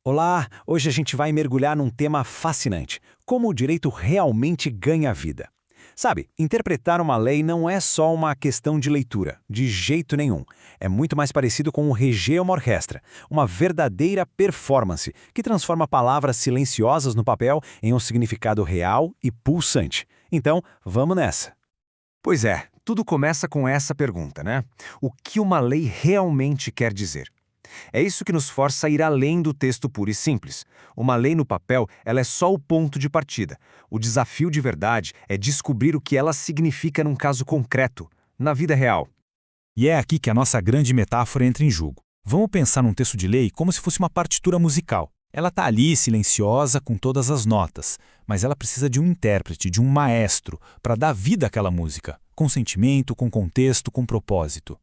Olá, hoje a gente vai mergulhar num tema fascinante: como o direito realmente ganha vida. Sabe, interpretar uma lei não é só uma questão de leitura, de jeito nenhum. É muito mais parecido com reger uma orquestra, uma verdadeira performance que transforma palavras silenciosas no papel em um significado real e pulsante. Então, vamos nessa. Pois é, tudo começa com essa pergunta, né? O que uma lei realmente quer dizer? É isso que nos força a ir além do texto puro e simples. Uma lei no papel, ela é só o ponto de partida. O desafio de verdade é descobrir o que ela significa num caso concreto, na vida real. E é aqui que a nossa grande metáfora entra em jogo. Vamos pensar num texto de lei como se fosse uma partitura musical. Ela está ali, silenciosa, com todas as notas, mas ela precisa de um intérprete, de um maestro, para dar vida àquela música, com sentimento, com contexto, com propósito.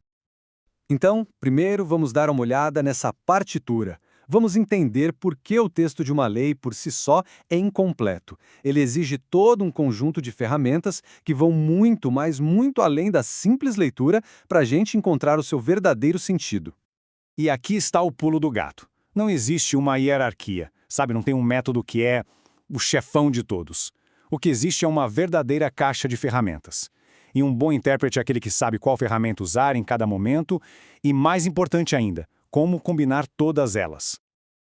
Então, primeiro vamos dar uma olhada nessa partitura. Vamos entender por que o texto de uma lei por si só é incompleto. Ele exige todo um conjunto de ferramentas que vão muito, mas muito além da simples leitura para a gente encontrar o seu verdadeiro sentido. E aqui está o pulo do gato. Não existe uma hierarquia, sabe? Não tem um método que é o chefão de todos. O que existe é uma verdadeira caixa de ferramentas. E um bom intérprete é aquele que sabe qual ferramenta usar em cada momento e, mais importante ainda, como combinar todas elas.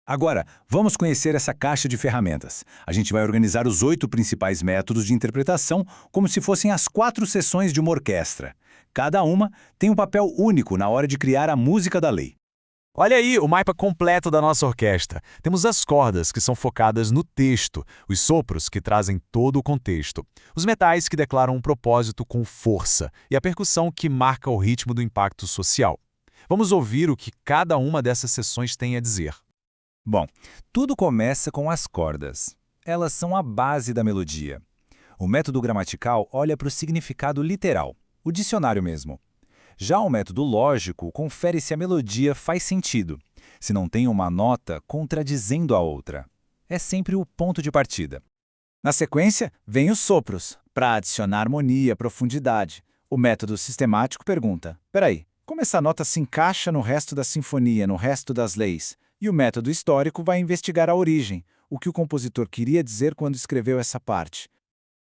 Agora, vamos conhecer essa caixa de ferramentas. A gente vai organizar os 8 principais métodos de interpretação como se fossem as 4 seções de uma orquestra. Cada uma tem um papel único na hora de criar a música da lei. Olha aí o mapa completo da nossa orquestra. Temos as cordas, que são focadas no texto, os sopros, que trazem todo o contexto, os metais, que declaram um propósito com força, e a percussão, que marca o ritmo do impacto social. Vamos ouvir o que cada uma dessas seções tem a dizer. Bom, tudo começa com as cordas. Elas são a base da melodia. O método gramatical olha para o significado literal, o dicionário mesmo. Já o método lógico confere se a melodia faz sentido, se não tem uma nota contradizendo a outra. É sempre o ponto de partida. Na sequência, vem os sopros, para adicionar harmonia, profundidade. O método sistemático pergunta: peraí, como essa nota se encaixa no resto da sinfonia, no resto das leis? E o método histórico vai investigar a origem, o que o compositor queria dizer quando escreveu essa parte.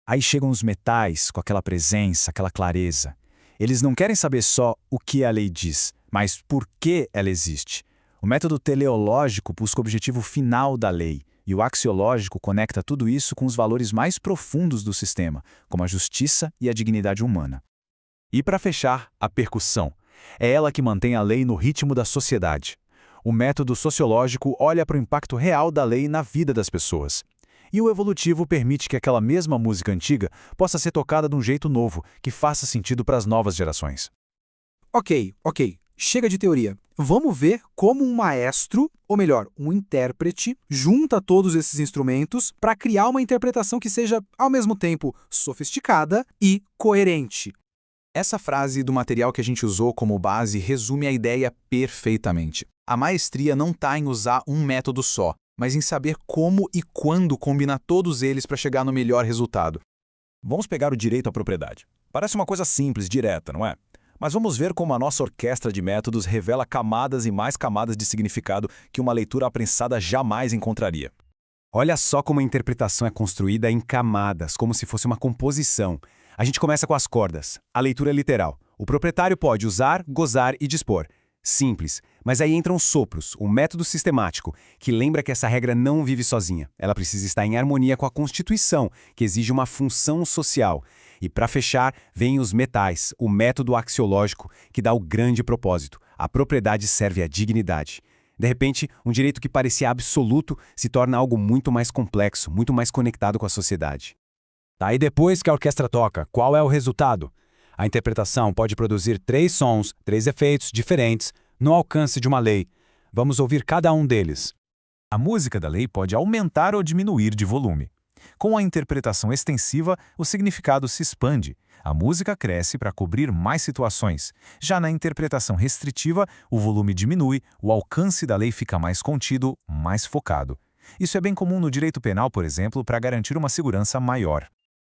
Aí chegam os metais, com aquela presença, aquela clareza. Eles não querem saber só o que a lei diz, mas por que ela existe. O método teleológico busca o objetivo final da lei, e o axiológico conecta tudo isso com os valores mais profundos do sistema, como a justiça e a dignidade humana. E para fechar, a percussão. É ela que mantém a lei no ritmo da sociedade. O método sociológico olha para o impacto real da lei na vida das pessoas. E o evolutivo permite que aquela mesma música antiga possa ser tocada de um jeito novo, que faça sentido para as novas gerações. Ok. Chega de teoria. Vamos ver como um maestro, ou melhor, um intérprete, junta todos esses instrumentos para criar uma interpretação que seja, ao mesmo tempo, sofisticada e coerente. Essa frase do material que a gente usou como base resume a ideia perfeitamente. A maestria não está em usar um método só, mas em saber como e quando combinar todos eles para chegar no melhor resultado. Vamos pegar o direito à propriedade. Parece uma coisa simples, direta, não é? Mas vamos ver como a nossa orquestra de métodos revela camadas e mais camadas de significado que uma leitura aprensada jamais encontraria. Olha só como a interpretação é construída em camadas, como se fosse uma composição. A gente começa com as cordas, a leitura é literal. O proprietário pode usar, gozar e dispor. Simples, mas aí entram os sopros, o método sistemático, que lembra que essa regra não vive sozinha. Ela precisa estar em harmonia com a Constituição, que exige uma função social. E para fechar, vem os metais, o método axiológico, que dá o grande propósito. A propriedade serve à dignidade. De repente, um direito que parecia absoluto se torna algo muito mais complexo, muito mais conectado com a sociedade. Tá, e depois que a orquestra toca, qual é o resultado? A interpretação pode produzir 3 sons, 3 efeitos diferentes no alcance de uma lei. Vamos ouvir cada um deles. A música da lei pode aumentar ou diminuir de volume. Com a interpretação extensiva, o significado se expande. A música cresce para cobrir mais situações. Já na interpretação restritiva, o volume diminui, o alcance da lei fica mais contido, mais focado. Isso é bem comum no direito penal, por exemplo, para garantir uma segurança maior.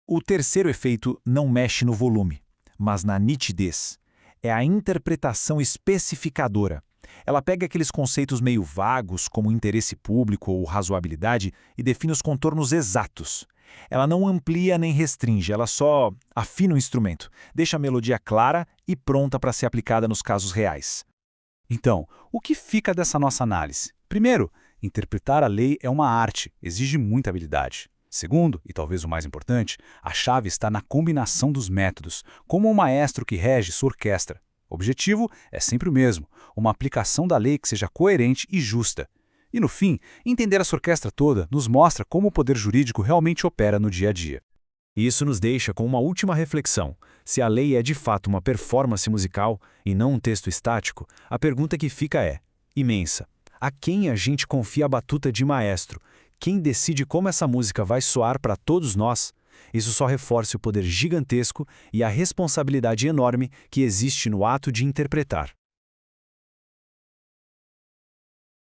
O terceiro efeito não mexe no volume, mas na nitidez. É a interpretação especificadora. Ela pega aqueles conceitos meio vagos, como interesse público ou razoabilidade, e define os contornos exatos. Ela não amplia nem restringe, ela só afina o instrumento, deixa a melodia clara e pronta para ser aplicada nos casos reais. Então, o que fica dessa nossa análise? Primeiro, interpretar a lei é uma arte, exige muita habilidade. Segundo, e talvez o mais importante, a chave está na combinação dos métodos, como um maestro que rege sua orquestra. O objetivo é sempre o mesmo, uma aplicação da lei que seja coerente e justa. E no fim, entender essa orquestra toda nos mostra como o poder jurídico realmente opera no dia a dia. E isso nos deixa com uma última reflexão. Se a lei é de fato uma performance musical e não um texto estático, a pergunta que fica é imensa. A quem a gente confia a batuta de maestro? Quem decide como essa música vai soar para todos nós? Isso só reforça o poder gigantesco e a responsabilidade enorme que existe no ato de interpretar.